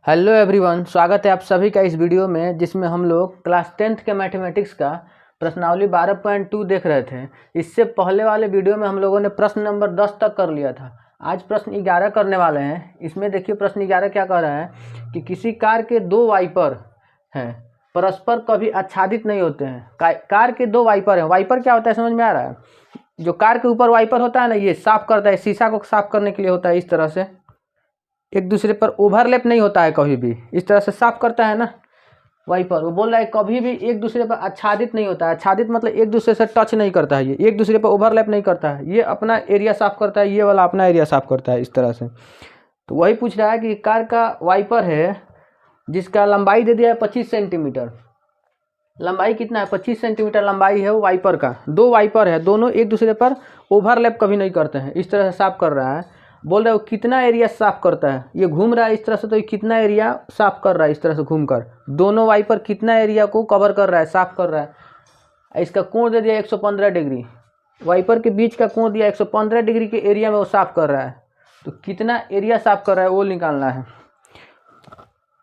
Hello everyone, स्वागत है आप सभी का इस वीडियो में जिसमें हम लोग क्लास 10th के मैथमेटिक्स का प्रश्नावली 12.2 देख रहे थे। इससे पहले वाले वीडियो में हम लोगों ने प्रश्न नंबर 10 तक कर लिया था। आज प्रश्न 11 करने वाले हैं। इसमें देखिए प्रश्न 11 क्या कह रहा है कि किसी कार के दो वाइपर हैं, परस्पर कभी आच्छादित नहीं होते हैं। कार के दो वाइपर हैं। वाइपर क्या होता है समझ में आ रहा है? जो कार के ऊपर वाइपर होता है ना, ये साफ करता है, शीशा को साफ करने के लिए होता है। इस तरह से एक दूसरे पर ओवरलैप नहीं होता है, कभी भी इस तरह से साफ करता है ना वाइपर। वो बोल रहा है कभी भी एक दूसरे पर आच्छादित नहीं होता है। आच्छादित मतलब एक दूसरे से टच नहीं करता है, ये एक दूसरे पर ओवरलैप नहीं करता है। ये अपना एरिया साफ करता है, ये वाला अपना एरिया साफ करता है, इस तरह से। तो वही पूछ रहा है कि कार का वाइपर है जिसका लंबाई दे दिया है 25 सेंटीमीटर। लंबाई कितना है? 25 सेंटीमीटर लंबाई है वो वाइपर का। दो वाइपर है, दोनों एक दूसरे पर ओवरलैप कभी नहीं करते हैं। इस तरह से साफ कर रहा है। बोल रहे हो कितना एरिया साफ करता है? ये घूम रहा है इस तरह से, तो ये कितना एरिया साफ कर रहा है? इस तरह से घूमकर दोनों वाइपर कितना एरिया को कवर कर रहा है, साफ कर रहा है। इसका कोण दे दिया 115 डिग्री। वाइपर के बीच का कोण दिया 115 डिग्री के एरिया में वो साफ कर रहा है। तो कितना एरिया साफ कर रहा है वो निकालना है।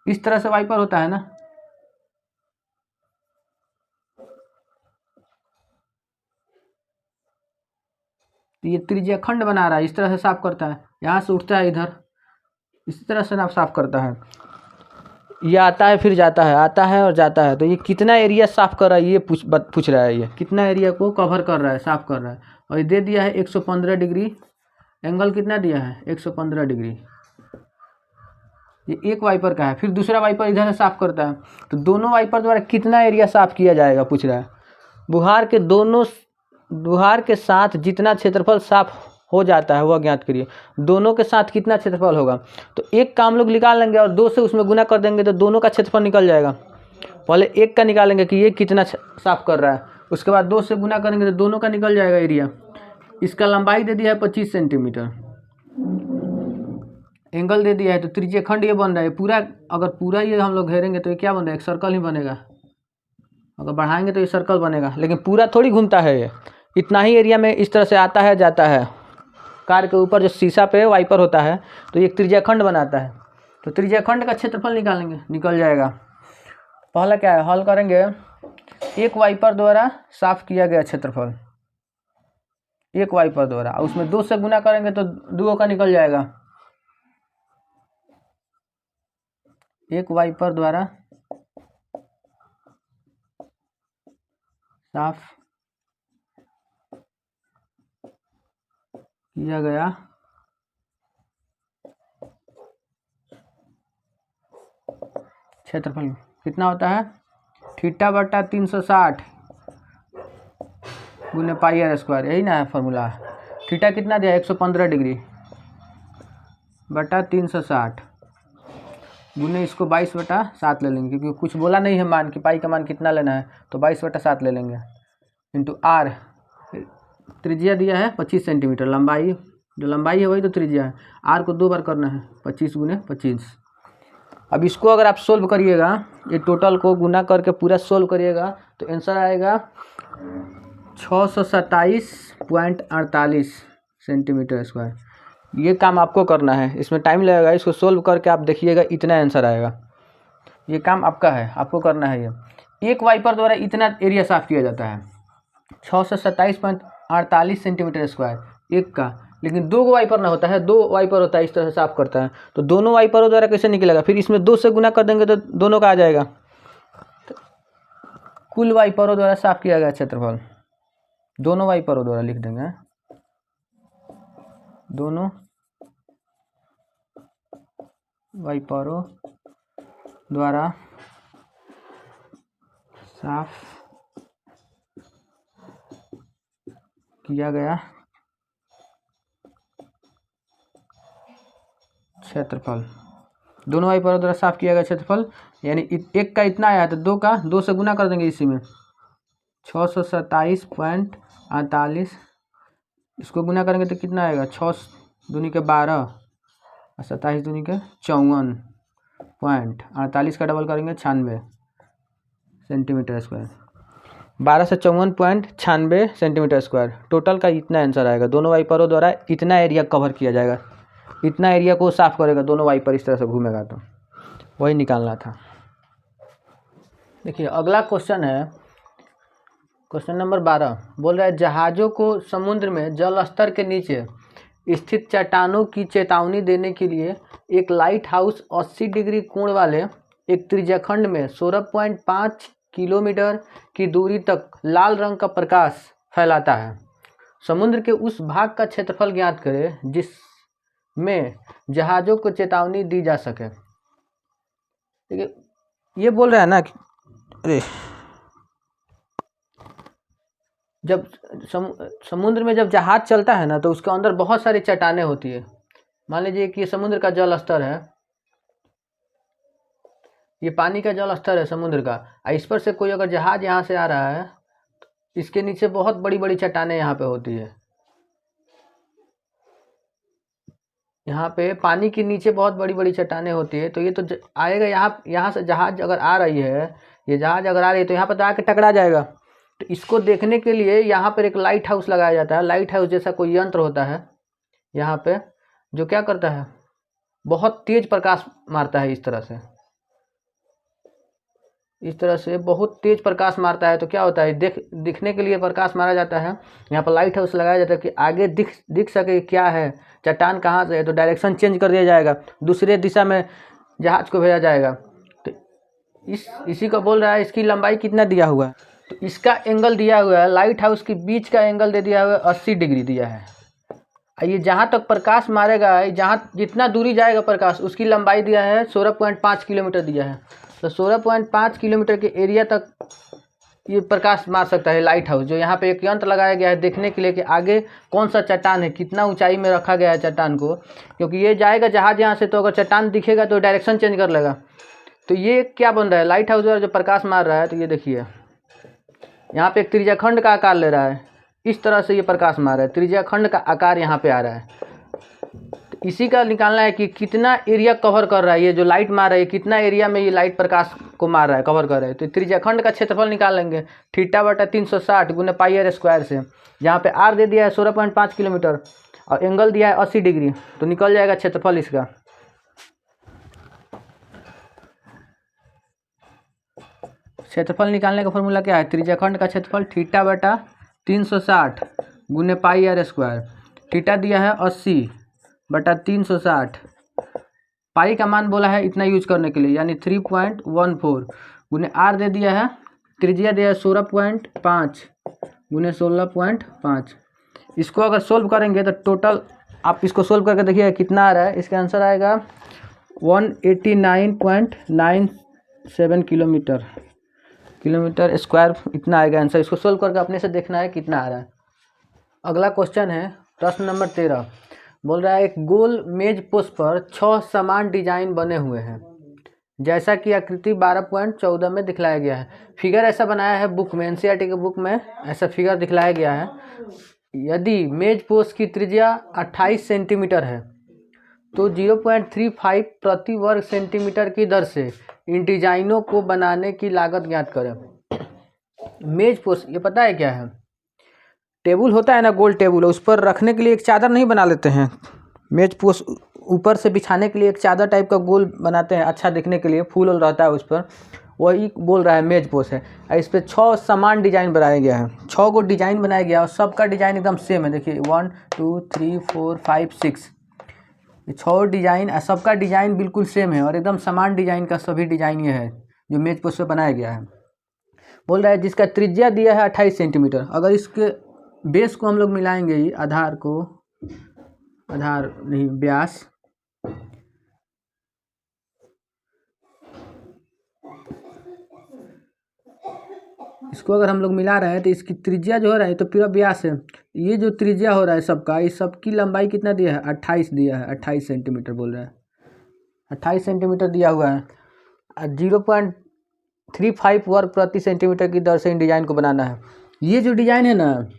इस तरह से वाइपर होता है ना। ये त्रिज्या खंड बना रहा है, इस तरह से साफ करता है। यहाँ से उठता है इधर, इसी तरह से ना साफ करता है। ये आता है फिर जाता है, आता है और जाता है। तो ये कितना एरिया साफ कर रहा है ये पूछ रहा है। ये कितना एरिया को कवर कर रहा है, साफ कर रहा है। और ये दे दिया है 115 डिग्री। एंगल कितना दिया है? 115 डिग्री। ये एक वाइपर का है। फिर दूसरा वाइपर इधर से साफ करता है। तो दोनों वाइपर द्वारा कितना एरिया साफ किया जाएगा पूछ रहा है। बुहार के साथ जितना क्षेत्रफल साफ हो जाता है वह ज्ञात करिए। दोनों के साथ कितना क्षेत्रफल होगा? तो एक का हम लोग निकाल लेंगे और दो से उसमें गुना कर देंगे तो दोनों का क्षेत्रफल निकल जाएगा। पहले एक का निकालेंगे कि ये कितना साफ कर रहा है, उसके बाद दो से गुना करेंगे तो दोनों का निकल जाएगा एरिया। इसका लंबाई दे दिया है 25 सेंटीमीटर। एंगल दे दिया है, तो त्रिज्या खंड ये बन रहा है पूरा। अगर पूरा ये हम लोग घेरेंगे तो ये क्या बन रहा है? एक सर्कल ही बनेगा। अगर बढ़ाएंगे तो ये सर्कल बनेगा, लेकिन पूरा थोड़ी घूमता है। ये इतना ही एरिया में इस तरह से आता है जाता है। कार के ऊपर जो शीशा पे वाइपर होता है तो ये त्रिज्याखंड बनाता है। तो त्रिज्याखंड का क्षेत्रफल निकालेंगे, निकल जाएगा। पहला क्या है, हल करेंगे। एक वाइपर द्वारा साफ किया गया क्षेत्रफल, एक वाइपर द्वारा, उसमें दो से गुना करेंगे तो दो का निकल जाएगा। एक वाइपर द्वारा साफ किया गया क्षेत्रफल कितना होता है? थीटा बटा 360 गुने पाई आर स्क्वायर, यही ना है फॉर्मूला। थीटा कितना दिया? 115 डिग्री बटा 360 गुने इसको 22/7 ले लेंगे, क्योंकि कुछ बोला नहीं है मान कि पाई का मान कितना लेना है, तो 22/7 ले लेंगे। इंटू आर, त्रिज्या दिया है 25 सेंटीमीटर। लंबाई, जो लंबाई है वही तो त्रिज्या है। आर को 2 बार करना है, 25 गुने 25। अब इसको अगर आप सोल्व करिएगा, ये टोटल को गुना करके पूरा सोल्व करिएगा तो आंसर आएगा 627.48 सेंटीमीटर स्क्वायर। ये काम आपको करना है, इसमें टाइम लगेगा। इसको सोल्व करके आप देखिएगा, इतना आंसर आएगा। ये काम आपका है, आपको करना है। ये एक वाइपर द्वारा इतना एरिया साफ किया जाता है, 627.48 सेंटीमीटर स्क्वायर एक का। लेकिन दो वाइपर ना होता है, दो वाइपर होता है, इस तरह से साफ करता है। तो दोनों वाइपरों द्वारा कैसे निकलेगा? फिर इसमें दो से गुना कर देंगे तो दोनों का आ जाएगा। तो कुल वाइपरों द्वारा साफ किया गया क्षेत्रफल, दोनों वाइपरों द्वारा लिख देंगे, दोनों वाइपरों द्वारा साफ किया गया क्षेत्रफल, दोनों वाइपरों द्वारा साफ किया गया क्षेत्रफल। यानी एक का इतना आया तो दो का, दो से गुना कर देंगे इसी में, 627.48। इसको गुना करेंगे तो कितना आएगा? 6 दूनी के 12 और 27 दूनी के 54.48 का डबल करेंगे 96 सेंटीमीटर स्क्वायर। 12 से 54.96 सेंटीमीटर स्क्वायर। टोटल का इतना आंसर आएगा। दोनों वाइपरों द्वारा इतना एरिया कवर किया जाएगा, इतना एरिया को साफ करेगा दोनों वाइपर इस तरह से घूमेगा। तो वही निकालना था। देखिए अगला क्वेश्चन है, क्वेश्चन नंबर 12 बोल रहा है जहाज़ों को समुद्र में जल स्तर के नीचे स्थित चट्टानों की चेतावनी देने के लिए एक लाइट हाउस 80 डिग्री कोण वाले एक त्रिज्याखंड में 16.5 किलोमीटर की दूरी तक लाल रंग का प्रकाश फैलाता है। समुद्र के उस भाग का क्षेत्रफल ज्ञात करें जिसमें जहाज़ों को चेतावनी दी जा सके। ठीक है, ये बोल रहा है ना कि अरे जब समुद्र में जब जहाज चलता है ना तो उसके अंदर बहुत सारी चट्टानें होती है। मान लीजिए कि ये समुद्र का जल स्तर है, ये पानी का जल स्तर है समुद्र का, इस पर से कोई अगर जहाज यहाँ से आ रहा है तो इसके नीचे बहुत बड़ी बड़ी चट्टानें यहाँ पे होती है। यहाँ पे पानी के नीचे बहुत बड़ी बड़ी चट्टानें होती है। तो ये तो आएगा यहाँ से जहाज अगर आ रही है, ये जहाज अगर आ रही है तो यहाँ पर तो आके टकरा जाएगा। तो इसको देखने के लिए यहाँ पर एक लाइट हाउस लगाया जाता है। लाइट हाउस जैसा कोई यंत्र होता है यहाँ पे, जो क्या करता है, बहुत तेज प्रकाश मारता है। इस तरह से बहुत तेज प्रकाश मारता है। तो क्या होता है, दिखने के लिए प्रकाश मारा जाता है। यहाँ पर लाइट हाउस लगाया जाता है कि आगे दिख सके क्या है, चट्टान कहाँ से है, तो डायरेक्शन चेंज कर दिया जाएगा, दूसरे दिशा में जहाज को भेजा जाएगा। तो इसी को बोल रहा है इसकी लंबाई कितना दिया हुआ है, तो इसका एंगल दिया हुआ है, लाइट हाउस के बीच का एंगल दे दिया हुआ है 80 डिग्री दिया है। ये जहाँ तक प्रकाश मारेगा, जहाँ जितना दूरी जाएगा प्रकाश, उसकी लंबाई दिया है 16.5 किलोमीटर दिया है। तो 16.5 किलोमीटर के एरिया तक ये प्रकाश मार सकता है लाइट हाउस, जो यहाँ पे एक यंत्र लगाया गया है देखने के लिए कि आगे कौन सा चट्टान है, कितना ऊंचाई में रखा गया है चट्टान को। क्योंकि ये जाएगा जहाज यहाँ से, तो अगर चट्टान दिखेगा तो डायरेक्शन चेंज कर लेगा। तो ये क्या बन रहा है, लाइट हाउस द्वारा जो प्रकाश मार रहा है। तो ये देखिए यहाँ पे एक त्रिज्याखंड का आकार ले रहा है, इस तरह से ये प्रकाश मार रहा है, त्रिज्याखंड का आकार यहाँ पे आ रहा है। तो इसी का निकालना है कि कितना एरिया कवर कर रहा है, ये जो लाइट मार रहा है कितना एरिया में ये लाइट प्रकाश को मार रहा है, कवर कर रहा है। तो त्रिज्याखंड का क्षेत्रफल निकाल लेंगे θ/360 गुने πr² से, जहाँ पे r दे दिया है 16.5 किलोमीटर और एंगल दिया है 80 डिग्री। तो निकल जाएगा क्षेत्रफल इसका। क्षेत्रफल निकालने का फॉर्मूला क्या है, त्रिज्याखंड का क्षेत्रफल θ/360 गुने πr²। थीटा दिया है 80/360, पाई का मान बोला है इतना यूज करने के लिए, यानी 3.14 गुने आर दे दिया है, त्रिज्या दिया है 16.5 गुने 16.5। इसको अगर सोल्व करेंगे तो टोटल आप इसको सोल्व करके देखिए कितना आ रहा है। इसका आंसर आएगा 189.97 किलोमीटर स्क्वायर, इतना आएगा आंसर। इसको सोल्व करके अपने से देखना है कितना आ रहा है। अगला क्वेश्चन है प्रश्न नंबर 13, बोल रहा है एक गोल मेज पोस्ट पर 6 समान डिजाइन बने हुए हैं, जैसा कि आकृति 12.14 में दिखलाया गया है। फिगर ऐसा बनाया है बुक में, एनसीईआरटी के बुक में ऐसा फिगर दिखलाया गया है। यदि मेज पोस्ट की त्रिज्या 28 सेंटीमीटर है तो 0.35 प्रति वर्ग सेंटीमीटर की दर से इन डिजाइनों को बनाने की लागत ज्ञात करें। मेज पोस्ट ये पता है क्या है, टेबल होता है ना, गोल टेबल, उस पर रखने के लिए एक चादर नहीं बना लेते हैं। मेज पोस्ट ऊपर से बिछाने के लिए एक चादर टाइप का गोल बनाते हैं, अच्छा दिखने के लिए, फूल रहता है उस पर, वही बोल रहा है मेज पोस्ट है। इस पर 6 समान डिजाइन बनाया गया है, 6 को डिजाइन बनाया गया और सबका डिजाइन एकदम सेम है। देखिए 1 2 3 4 5 6, ये 6 डिजाइन, सबका डिजाइन बिल्कुल सेम है और एकदम समान डिजाइन का सभी डिजाइन ये है जो मेज पोस्ट पर बनाया गया है। बोल रहा है जिसका त्रिज्या दिया है 28 सेंटीमीटर। अगर इसके बेस को हम लोग मिलाएंगे, ये आधार नहीं व्यास, इसको अगर हम लोग मिला रहे हैं तो इसकी त्रिज्या जो हो रहा है तो पूरा व्यास है। ये जो त्रिज्या हो रहा है सबका, इस सबकी लंबाई कितना दिया है, 28 दिया है, 28 सेंटीमीटर बोल रहा है, 28 सेंटीमीटर दिया हुआ है। 0.35 वर्ग प्रति सेंटीमीटर की दर से इन डिजाइन को बनाना है। ये जो डिजाइन है ना,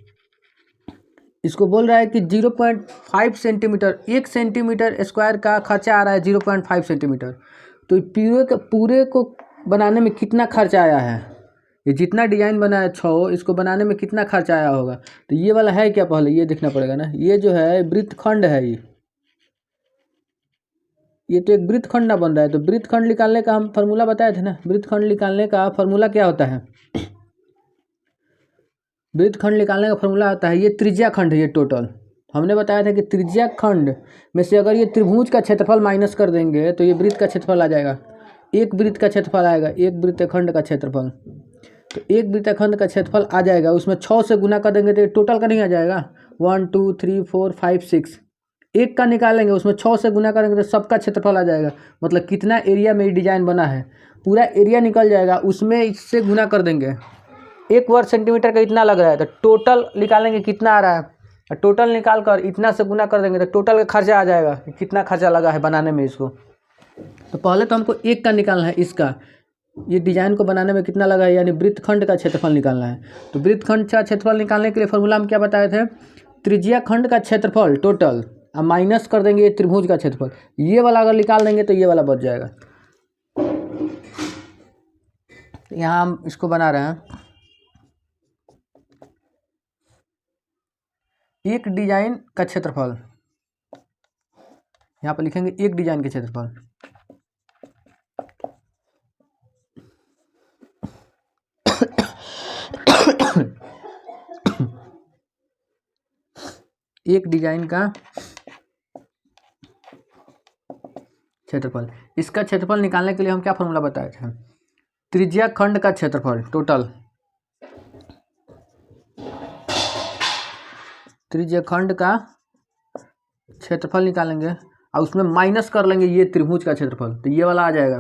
इसको बोल रहा है कि 0.5 सेंटीमीटर, 1 सेंटीमीटर स्क्वायर का खर्चा आ रहा है 0.5 सेंटीमीटर। तो पूरे को बनाने में कितना खर्चा आया है, ये जितना डिजाइन बना है 6, इसको बनाने में कितना खर्चा आया होगा। तो ये वाला है क्या, पहले ये देखना पड़ेगा ना। ये जो है वृत्तखंड है, ये तो एक वृत्तखंड ना बन रहा है। तो वृत्तखंड निकालने का हम फार्मूला बताए थे ना, वृत्तखंड निकालने का फार्मूला क्या होता है? वृत्तखंड निकालने का फार्मूला आता है, ये त्रिज्या खंड है, ये टोटल हमने बताया था कि त्रिज्या खंड में से अगर ये त्रिभुज का क्षेत्रफल माइनस कर देंगे तो ये वृत्त का क्षेत्रफल आ जाएगा। एक वृत्त का क्षेत्रफल आएगा, एक वृत्तखंड का क्षेत्रफल। तो एक वृत्तखंड का क्षेत्रफल आ जाएगा, उसमें 6 से गुना कर देंगे तो ये टोटल का नहीं आ जाएगा। 1 2 3 4 5 6 एक का निकालेंगे, उसमें 6 से गुना करेंगे तो सबका क्षेत्रफल आ जाएगा। मतलब कितना एरिया में ये डिजाइन बना है पूरा एरिया निकल जाएगा, उसमें इससे गुना कर देंगे। 1 वर्ग सेंटीमीटर का इतना लग रहा है तो टोटल निकालेंगे कितना आ रहा है, और टोटल निकाल कर इतना से गुना कर देंगे तो टोटल का खर्चा आ जाएगा कि कितना खर्चा लगा है बनाने में इसको। तो पहले तो हमको एक का निकालना है, इसका ये डिजाइन को बनाने में कितना लगा है, यानी वृत्तखंड का क्षेत्रफल निकालना है। तो वृत्तखंड का क्षेत्रफल निकालने के लिए फॉर्मूला हम क्या बताए थे, त्रिज्या खंड का क्षेत्रफल टोटल अब माइनस कर देंगे ये त्रिभुज का क्षेत्रफल। ये वाला अगर निकाल देंगे तो ये वाला बच जाएगा। यहाँ हम इसको बना रहे हैं, एक डिजाइन का क्षेत्रफल, यहाँ पर लिखेंगे एक डिजाइन के क्षेत्रफल। एक डिजाइन का क्षेत्रफल, इसका क्षेत्रफल निकालने के लिए हम क्या फॉर्मूला बताए थे, त्रिज्या खंड का क्षेत्रफल टोटल, त्रिज्या खंड का क्षेत्रफल निकालेंगे और उसमें माइनस कर लेंगे ये त्रिभुज का क्षेत्रफल, तो ये वाला आ जाएगा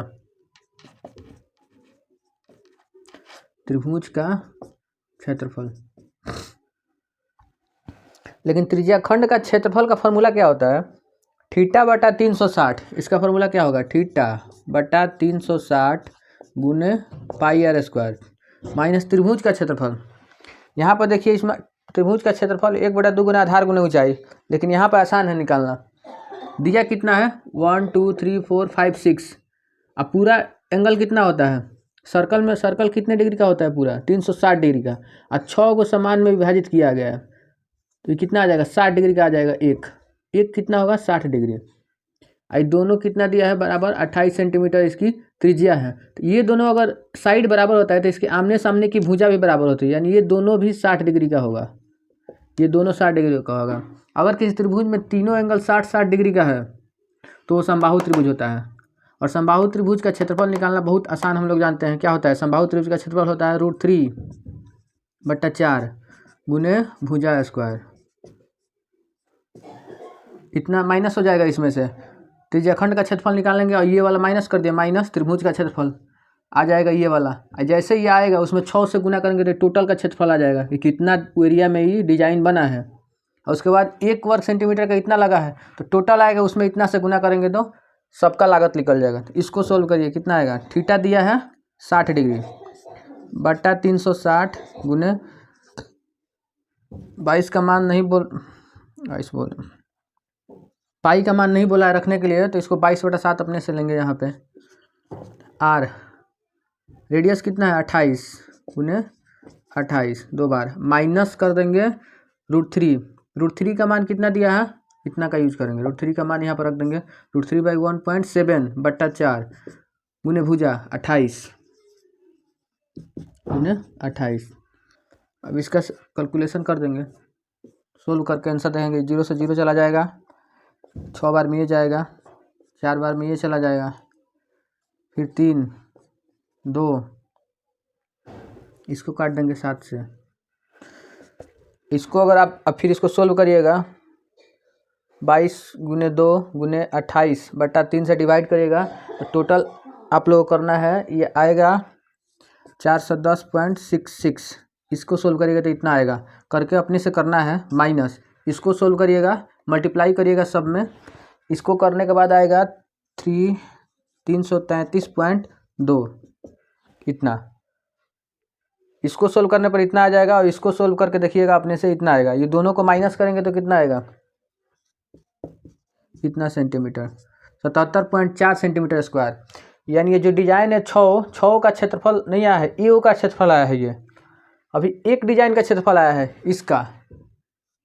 त्रिभुज का क्षेत्रफल। लेकिन त्रिज्या खंड का क्षेत्रफल का फॉर्मूला क्या होता है, थीटा बटा 360। इसका फॉर्मूला क्या होगा, थीटा बटा 360 गुने पाई आर स्क्वायर माइनस त्रिभुज का क्षेत्रफल। यहाँ पर देखिए इसमें त्रिभुज का क्षेत्रफल 1/2 गुना आधार गुने ऊंचाई, लेकिन यहाँ पर आसान है निकालना। दिया कितना है 1 2 3 4 5 6। अब पूरा एंगल कितना होता है, सर्कल में सर्कल कितने डिग्री का होता है पूरा 360 डिग्री का, और 6 को समान में विभाजित किया गया है तो ये कितना आ जाएगा 60 डिग्री का आ जाएगा। एक कितना होगा 60 डिग्री। आई दोनों कितना दिया है बराबर 28 सेंटीमीटर इसकी त्रिज्या है। तो ये दोनों अगर साइड बराबर होता है तो इसके आमने सामने की भुजा भी बराबर होती है, यानी ये दोनों भी 60 डिग्री का होगा, ये दोनों 60 डिग्री का होगा। अगर किसी त्रिभुज में तीनों एंगल 60-60 डिग्री का है तो वो समबाहु त्रिभुज होता है। और समबाहु त्रिभुज का क्षेत्रफल निकालना बहुत आसान, हम लोग जानते हैं क्या होता है। समबाहु त्रिभुज का क्षेत्रफल होता है √3/4 गुने भुजा स्क्वायर। इतना माइनस हो जाएगा इसमें से, त्रिज्याखंड का क्षेत्रफल निकालेंगे और ये वाला माइनस कर दिया, माइनस त्रिभुज का क्षेत्रफल आ जाएगा ये वाला। जैसे ये आएगा उसमें 6 से गुना करेंगे तो टोटल का क्षेत्रफल आ जाएगा कि कितना एरिया में ये डिजाइन बना है। और उसके बाद 1 वर्ग सेंटीमीटर का इतना लगा है तो टोटल आएगा, उसमें इतना से गुना करेंगे तो सबका लागत निकल जाएगा। तो इसको सोल्व करिए, कितना आएगा, थीटा दिया है 60 डिग्री बटा 360 गुने 22 का मान नहीं बोल, 22 बोल पाई का मान नहीं बोला है रखने के लिए, तो इसको 22/7 अपने से लेंगे। यहाँ पे आर रेडियस कितना है 28 गुने 28 दो बार माइनस कर देंगे √3 का मान कितना दिया है इतना का यूज करेंगे। √3 का मान यहाँ पर रख देंगे, √3/1.7/4 गुने भुजा 28 गुने 28। अब इसका कैलकुलेशन कर देंगे, सोल्व करके आंसर देंगे। 0 से 0 चला जाएगा, 6 बार में ये जाएगा, 4 बार में ये चला जाएगा, फिर 3 2 इसको काट देंगे 7 से। इसको अगर आप अब फिर इसको सोल्व करिएगा, 22 गुने 2 गुने 28 बटा 3 से डिवाइड करिएगा तो टोटल आप लोगों को करना है, ये आएगा 410.66। इसको सोल्व करिएगा तो इतना आएगा, करके अपने से करना है माइनस। इसको सोल्व करिएगा, मल्टीप्लाई करिएगा सब में, इसको करने के बाद आएगा 333.2 इतना। इसको सोल्व करने पर इतना आ जाएगा और इसको सोल्व करके देखिएगा अपने से इतना आएगा। ये दोनों को माइनस करेंगे तो कितना आएगा, इतना सेंटीमीटर, 77.4 सेंटीमीटर स्क्वायर। यानी ये जो डिजाइन है 6 का क्षेत्रफल नहीं आया है, ए का क्षेत्रफल आया है। ये अभी एक डिजाइन का क्षेत्रफल आया है इसका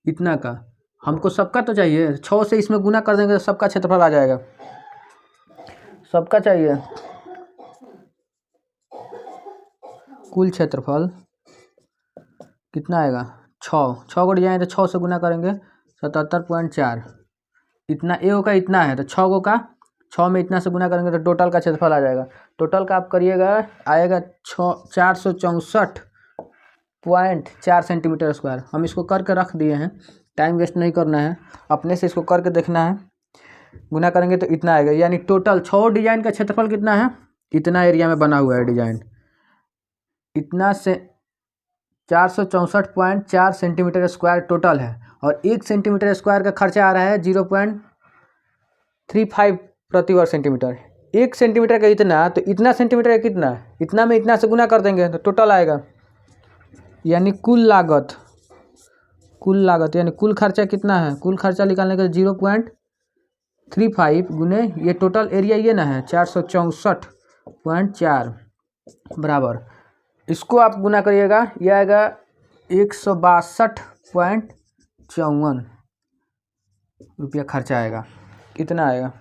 इतना का, हमको सबका तो चाहिए। 6 से इसमें गुना कर देंगे तो सबका क्षेत्रफल आ जाएगा। सबका चाहिए। कुल क्षेत्रफल कितना आएगा 6 को डिजाइन तो 6 से गुना करेंगे 77.4। इतना ए का इतना है तो 6 को का 6 में इतना से गुना करेंगे तो टोटल का क्षेत्रफल आ जाएगा। टोटल का आप करिएगा आएगा 464.4 सेंटीमीटर स्क्वायर। हम इसको करके रख दिए हैं, टाइम वेस्ट नहीं करना है, अपने से इसको करके देखना है। गुना करेंगे तो इतना आएगा, यानी टोटल 6 डिजाइन का क्षेत्रफल कितना है, इतना एरिया में बना हुआ है डिजाइन, इतना से 464.4 सेंटीमीटर स्क्वायर टोटल है। और 1 सेंटीमीटर स्क्वायर का खर्चा आ रहा है 0.35 प्रति वर्ग सेंटीमीटर। 1 सेंटीमीटर का इतना, तो इतना सेंटीमीटर का कितना, इतना में इतना से गुना कर देंगे तो टोटल आएगा। यानी कुल लागत यानी कुल खर्चा कितना है, कुल खर्चा निकालने का 0.35 गुने ये टोटल एरिया ये ना है 464.4 बराबर, इसको आप गुना करिएगा, यह आएगा 162.54 रुपया खर्चा आएगा। कितना आएगा।